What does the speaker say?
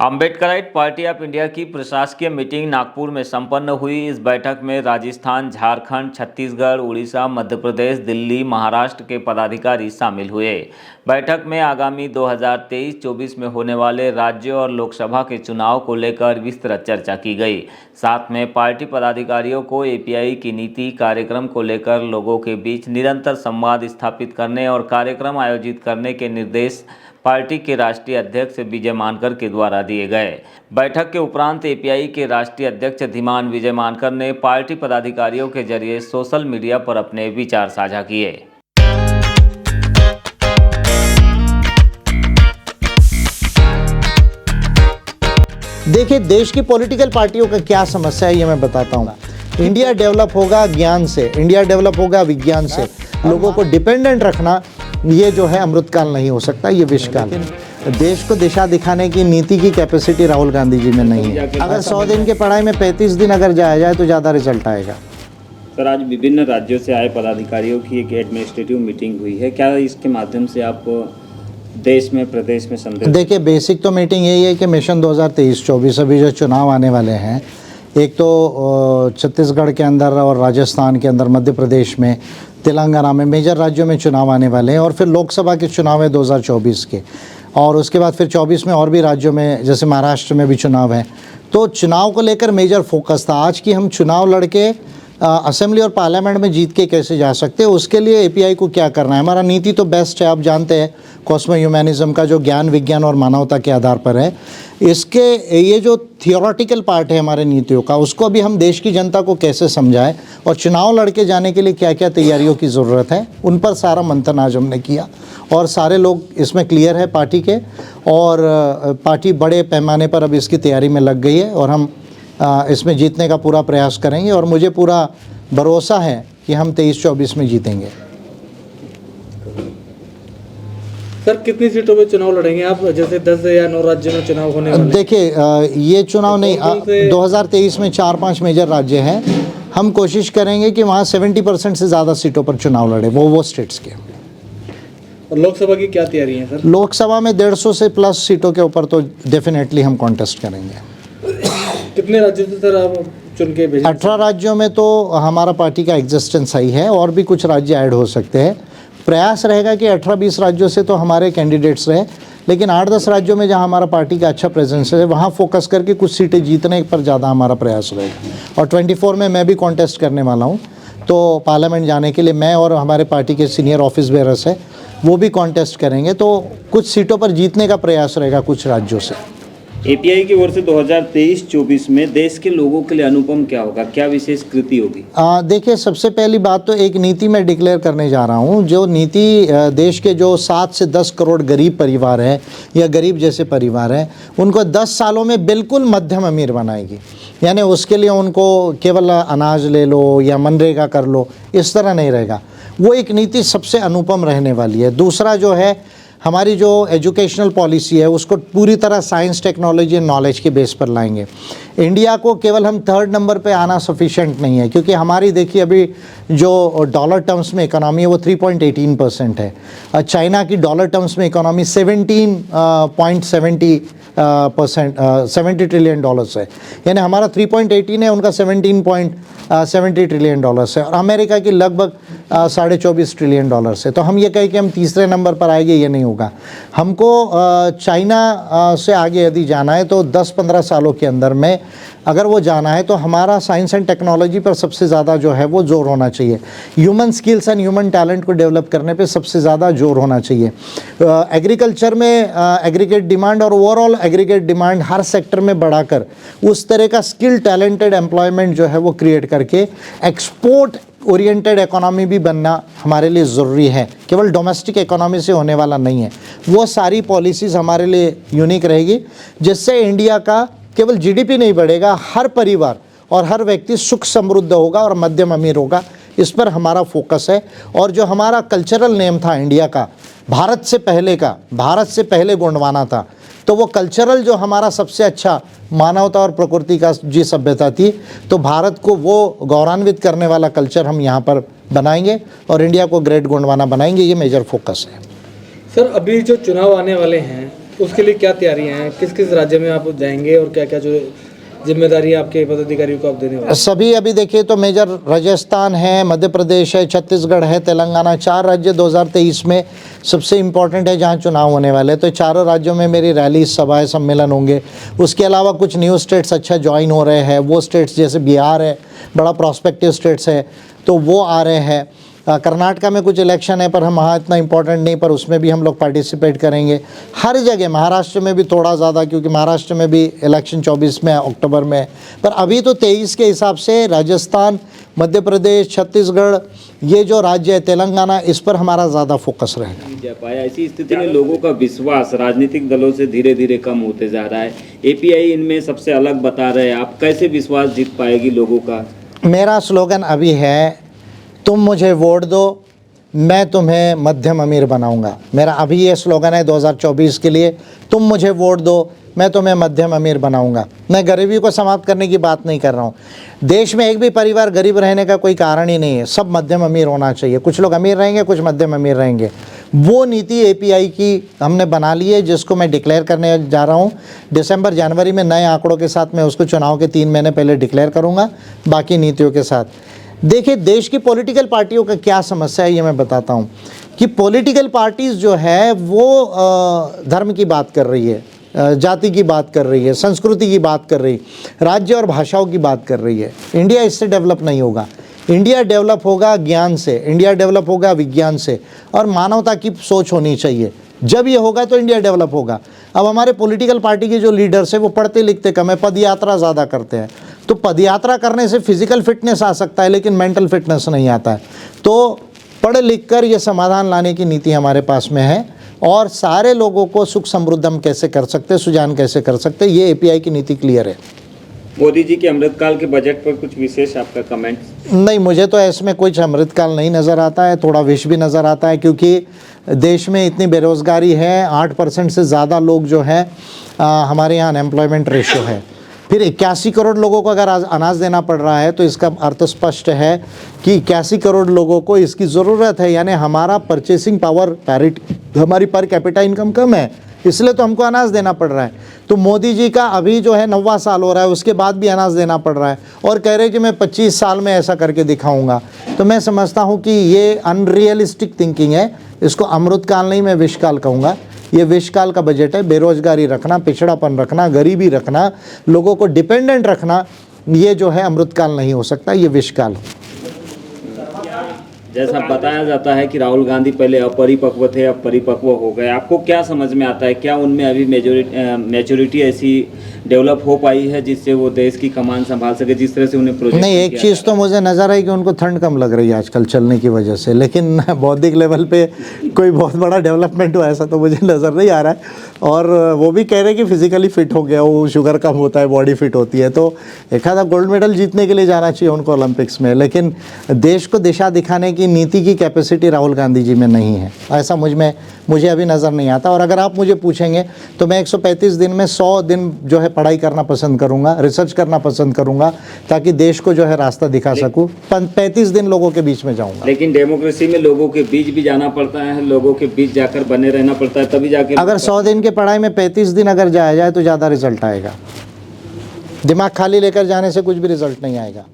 Ambedkarite party of India की प्रशासकीय meeting Nagpur में संपन्न हुई। इस बैठक में राजस्थान, झारखंड, छत्तीसगढ़, उड़ीसा, मध्य प्रदेश, दिल्ली, महाराष्ट्र के पदाधिकारी शामिल हुए। बैठक में आगामी 2023-24 में होने वाले राज्य और लोकसभा के चुनाव को लेकर विस्तृत चर्चा की गई। साथ में पार्टी पदाधिकारियों को एपीआई की नीति कार्यक्रम को लेकर लोगों के बीच निरंतर संवाद स्थापित करने और कार्यक्रम आयोजित करने के निर्देश पार्टी के राष्ट्रीय अध्यक्ष विजय मानकर के द्वारा दिए गए। बैठक के उपरांत एपीआई के राष्ट्रीय अध्यक्ष धीमान विजय मानकर ने पार्टी पदाधिकारियों के जरिए सोशल मीडिया पर अपने विचार साझा किए। देखिए, देश की पॉलिटिकल पार्टियों का क्या समस्या है ये मैं बताता हूँ। इंडिया डेवलप होगा ज्ञान से, इंडिया डेवलप होगा विज्ञान से। लोगों को डिपेंडेंट रखना ये जो है अमृतकाल नहीं हो सकता, ये विषकाल है। देश को दिशा दिखाने की नीति की कैपेसिटी राहुल गांधी जी में नहीं है। अगर 100 दिन के पढ़ाई में 35 दिन अगर जाया जाए तो ज़्यादा रिजल्ट आएगा। सर, आज विभिन्न राज्यों से आए पदाधिकारियों की एक एडमिनिस्ट्रेटिव मीटिंग हुई है, क्या इसके माध्यम से आप देश में प्रदेश में संदेश? देखिए, बेसिक तो मीटिंग यही है कि मिशन 2023-24 अभी जो चुनाव आने वाले हैं, एक तो छत्तीसगढ़ के अंदर और राजस्थान के अंदर, मध्य प्रदेश में, तेलंगाना में, मेजर राज्यों में चुनाव आने वाले हैं और फिर लोकसभा के चुनाव है 2024 के, और उसके बाद फिर 24 में और भी राज्यों में जैसे महाराष्ट्र में भी चुनाव है। तो चुनाव को लेकर मेजर फोकस था आज कि हम चुनाव लड़के असेंबली और पार्लियामेंट में जीत के कैसे जा सकते हैं, उसके लिए एपीआई को क्या करना है। हमारा नीति तो बेस्ट है, आप जानते हैं, कॉस्मो ह्यूमैनिज्म का जो ज्ञान, विज्ञान और मानवता के आधार पर है। इसके ये जो थियोरेटिकल पार्ट है हमारे नीतियों का, उसको भी हम देश की जनता को कैसे समझाएं और चुनाव लड़के जाने के लिए क्या क्या तैयारियों की ज़रूरत है, उन पर सारा मंथन आज हमने किया और सारे लोग इसमें क्लियर है पार्टी के, और पार्टी बड़े पैमाने पर अब इसकी तैयारी में लग गई है और हम इसमें जीतने का पूरा प्रयास करेंगे और मुझे पूरा भरोसा है कि हम 23-24 में जीतेंगे। सर, कितनी सीटों पे चुनाव लड़ेंगे आप? जैसे 10 या 9 राज्यों में चुनाव होने वाले हैं। देखिए, ये चुनाव नहीं, 2023 में 4-5 मेजर राज्य हैं। हम कोशिश करेंगे कि वहाँ 70% से ज़्यादा सीटों पर चुनाव लड़े, वो स्टेट्स के। और लोकसभा की क्या तैयारी है सर? लोकसभा में 150 से प्लस सीटों के ऊपर तो डेफिनेटली हम कॉन्टेस्ट करेंगे। कितने राज्यों से सर आप चुन के भेजेंगे? 18 राज्यों में तो हमारा पार्टी का एग्जिस्टेंस ही है और भी कुछ राज्य ऐड हो सकते हैं। प्रयास रहेगा कि 18-20 राज्यों से तो हमारे कैंडिडेट्स रहे, लेकिन 8-10 राज्यों में जहां हमारा पार्टी का अच्छा प्रेजेंस है वहां फोकस करके कुछ सीटें जीतने पर ज़्यादा हमारा प्रयास रहेगा। और 24 में मैं भी कॉन्टेस्ट करने वाला हूं, तो पार्लियामेंट जाने के लिए मैं और हमारे पार्टी के सीनियर ऑफिस बेयरर्स है वो भी कॉन्टेस्ट करेंगे, तो कुछ सीटों पर जीतने का प्रयास रहेगा कुछ राज्यों से। एपीआई की ओर से 2023-24 में देश के लोगों के लिए अनुपम क्या होगा, क्या विशेष कृति होगी? देखिए, सबसे पहली बात तो एक नीति मैं डिक्लेयर करने जा रहा हूँ। जो नीति देश के जो 7 से 10 करोड़ गरीब परिवार हैं या गरीब जैसे परिवार हैं, उनको 10 सालों में बिल्कुल मध्यम अमीर बनाएगी। यानी उसके लिए उनको केवल अनाज ले लो या मनरेगा कर लो, इस तरह नहीं रहेगा। वो एक नीति सबसे अनुपम रहने वाली है। दूसरा जो है, हमारी जो एजुकेशनल पॉलिसी है उसको पूरी तरह साइंस, टेक्नोलॉजी एंड नॉलेज के बेस पर लाएंगे। इंडिया को केवल हम 3rd नंबर पे आना सफिशेंट नहीं है, क्योंकि हमारी देखिए अभी जो डॉलर टर्म्स में इकोनॉमी है वो 3.18% है। चाइना की डॉलर टर्म्स में इकोनॉमी 70 ट्रिलियन डॉलर्स है। यानी हमारा 3.18 है, उनका 17.70 ट्रिलियन डॉलर्स है, और अमेरिका की लगभग 24.5 ट्रिलियन डॉलर्स है। तो हम ये कहें कि हम तीसरे नंबर पर आएंगे, ये नहीं होगा। हमको चाइना से आगे यदि जाना है तो 10-15 सालों के अंदर में अगर वो जाना है तो हमारा साइंस एंड टेक्नोलॉजी पर सबसे ज़्यादा जो है वो जोर होना चाहिए। Human skills and human talent को डेवलप करने पे सबसे ज़्यादा जोर होना चाहिए। एग्रीकल्चर में एग्रीगेट डिमांड और ओवरऑल एग्रीगेट डिमांड हर सेक्टर में बढ़ाकर उस तरह का स्किल टैलेंटेड एम्प्लॉयमेंट जो है वो क्रिएट करके एक्सपोर्ट ओरिएंटेड इकोनॉमी भी बनना हमारे लिए ज़रूरी है, केवल डोमेस्टिक इकोनॉमी से होने वाला नहीं है। वो सारी पॉलिसीज़ हमारे लिए यूनिक रहेगी, जिससे इंडिया का केवल जीडीपी नहीं बढ़ेगा, हर परिवार और हर व्यक्ति सुख समृद्ध होगा और मध्यम अमीर होगा। इस पर हमारा फोकस है। और जो हमारा कल्चरल नेम था इंडिया का, भारत से पहले गोंडवाना था, तो वो कल्चरल जो हमारा सबसे अच्छा मानवता और प्रकृति का जी सभ्यता थी, तो भारत को वो गौरवान्वित करने वाला कल्चर हम यहाँ पर बनाएंगे और इंडिया को ग्रेट गोंडवाना बनाएंगे। ये मेजर फोकस है। सर अभी जो चुनाव आने वाले हैं उसके लिए क्या तैयारियां हैं, किस किस राज्य में आप जाएंगे और क्या क्या जो जिम्मेदारी आपके पदाधिकारियों को आप देने वाले हैं? सभी अभी देखिए तो मेजर राजस्थान है, मध्य प्रदेश है, छत्तीसगढ़ है, तेलंगाना, 4 राज्य 2023 में सबसे इम्पोर्टेंट है जहां चुनाव होने वाले हैं। तो चारों राज्यों में मेरी रैली, सभाएं, सम्मेलन होंगे। उसके अलावा कुछ न्यू स्टेट्स अच्छा ज्वाइन हो रहे हैं। वो स्टेट्स जैसे बिहार है, बड़ा प्रॉस्पेक्टिव स्टेट्स है, तो वो आ रहे हैं। कर्नाटका में कुछ इलेक्शन है पर हम वहाँ इतना इम्पोर्टेंट नहीं, पर उसमें भी हम लोग पार्टिसिपेट करेंगे। हर जगह, महाराष्ट्र में भी थोड़ा ज़्यादा, क्योंकि महाराष्ट्र में भी इलेक्शन 24 में है, अक्टूबर में है। पर अभी तो 23 के हिसाब से राजस्थान, मध्य प्रदेश, छत्तीसगढ़, ये जो राज्य है, तेलंगाना, इस पर हमारा ज़्यादा फोकस रहेगा। नहीं जा पाया। ऐसी स्थिति में लोगों का विश्वास राजनीतिक दलों से धीरे धीरे कम होते जा रहा है। एपीआई इनमें सबसे अलग बता रहे हैं। आप कैसे विश्वास जीत पाएगी लोगों का? मेरा स्लोगन अभी है, तुम मुझे वोट दो, मैं तुम्हें मध्यम अमीर बनाऊंगा। मेरा अभी ये स्लोगन है 2024 के लिए, तुम मुझे वोट दो, मैं तुम्हें मध्यम अमीर बनाऊंगा। मैं गरीबी को समाप्त करने की बात नहीं कर रहा हूँ। देश में एक भी परिवार गरीब रहने का कोई कारण ही नहीं है। सब मध्यम अमीर होना चाहिए। कुछ लोग अमीर रहेंगे, कुछ मध्यम अमीर रहेंगे। वो नीति एपीआई की हमने बना ली है, जिसको मैं डिक्लेयर करने जा रहा हूँ। दिसंबर जनवरी में नए आंकड़ों के साथ मैं उसको चुनाव के 3 महीने पहले डिक्लेयर करूँगा, बाकी नीतियों के साथ। देखिए, देश की पॉलिटिकल पार्टियों का क्या समस्या है ये मैं बताता हूँ कि पॉलिटिकल पार्टीज़ जो है वो धर्म की बात कर रही है, जाति की बात कर रही है, संस्कृति की बात कर रही है, राज्य और भाषाओं की बात कर रही है। इंडिया इससे डेवलप नहीं होगा। इंडिया डेवलप होगा ज्ञान से, इंडिया डेवलप होगा विज्ञान से, और मानवता की सोच होनी चाहिए। जब ये होगा तो इंडिया डेवलप होगा। अब हमारे पॉलिटिकल पार्टी के जो लीडर्स हैं वो पढ़ते लिखते कम है, पद यात्रा ज़्यादा करते हैं। तो पद यात्रा करने से फिजिकल फिटनेस आ सकता है, लेकिन मेंटल फिटनेस नहीं आता है। तो पढ़ लिख कर ये समाधान लाने की नीति हमारे पास में है, और सारे लोगों को सुख समृद्ध हम कैसे कर सकते, सुजान कैसे कर सकते, ये एपीआई की नीति क्लियर है। मोदी जी के अमृतकाल के बजट पर कुछ विशेष आपका कमेंट? नहीं, मुझे तो इसमें कुछ अमृतकाल नहीं नज़र आता है, थोड़ा विष भी नज़र आता है, क्योंकि देश में इतनी बेरोज़गारी है। 8% से ज़्यादा लोग जो हैं हमारे यहाँ अनएम्प्लॉयमेंट रेशियो है। फिर 81 करोड़ लोगों को अगर अनाज देना पड़ रहा है तो इसका अर्थ स्पष्ट है कि 81 करोड़ लोगों को इसकी ज़रूरत है। यानी हमारा परचेसिंग पावर पैरिटी, हमारी पर कैपिटा इनकम कम है, इसलिए तो हमको अनाज देना पड़ रहा है। तो मोदी जी का अभी जो है 9वां साल हो रहा है, उसके बाद भी अनाज देना पड़ रहा है, और कह रहे हैं कि मैं 25 साल में ऐसा करके दिखाऊंगा। तो मैं समझता हूँ कि ये अनरियलिस्टिक थिंकिंग है। इसको अमृतकाल नहीं, मैं विषकाल कहूँगा। ये विषकाल का बजट है। बेरोजगारी रखना, पिछड़ापन रखना, गरीबी रखना, लोगों को डिपेंडेंट रखना, ये जो है अमृतकाल नहीं हो सकता, ये विषकाल। जैसा बताया जाता है कि राहुल गांधी पहले अपरिपक्व थे, अब परिपक्व हो गए। आपको क्या समझ में आता है, क्या उनमें अभी मैच्योरिटी ऐसी डेवलप हो पाई है जिससे वो देश की कमान संभाल सके, जिस तरह से उन्हें प्रोजेक्ट? नहीं, एक चीज़ तो मुझे नज़र आई कि उनको ठंड कम लग रही है आजकल चलने की वजह से, लेकिन बौद्धिक लेवल पे कोई बहुत बड़ा डेवलपमेंट हुआ ऐसा तो मुझे नज़र नहीं आ रहा है। और वो भी कह रहे हैं कि फिजिकली फिट हो गया, वो शुगर कम होता है, बॉडी फिट होती है। तो एक आधा गोल्ड मेडल जीतने के लिए जाना चाहिए उनको ओलंपिक्स में, लेकिन देश को दिशा दिखाने की नीति की कैपेसिटी राहुल गांधी जी में नहीं है, ऐसा मुझे अभी नज़र नहीं आता। और अगर आप मुझे पूछेंगे तो मैं 135 दिन में 100 दिन जो है पढ़ाई करना पसंद करूंगा, रिसर्च करना पसंद करूंगा, ताकि देश को जो है रास्ता दिखा सकूं। 35 दिन लोगों के बीच में जाऊंगा। लेकिन डेमोक्रेसी में लोगों के बीच भी जाना पड़ता है, लोगों के बीच जाकर बने रहना पड़ता है, तभी जाके। अगर 100 दिन की पढ़ाई में 35 दिन अगर जाया जाए तो ज़्यादा रिजल्ट आएगा। दिमाग खाली लेकर जाने से कुछ भी रिजल्ट नहीं आएगा।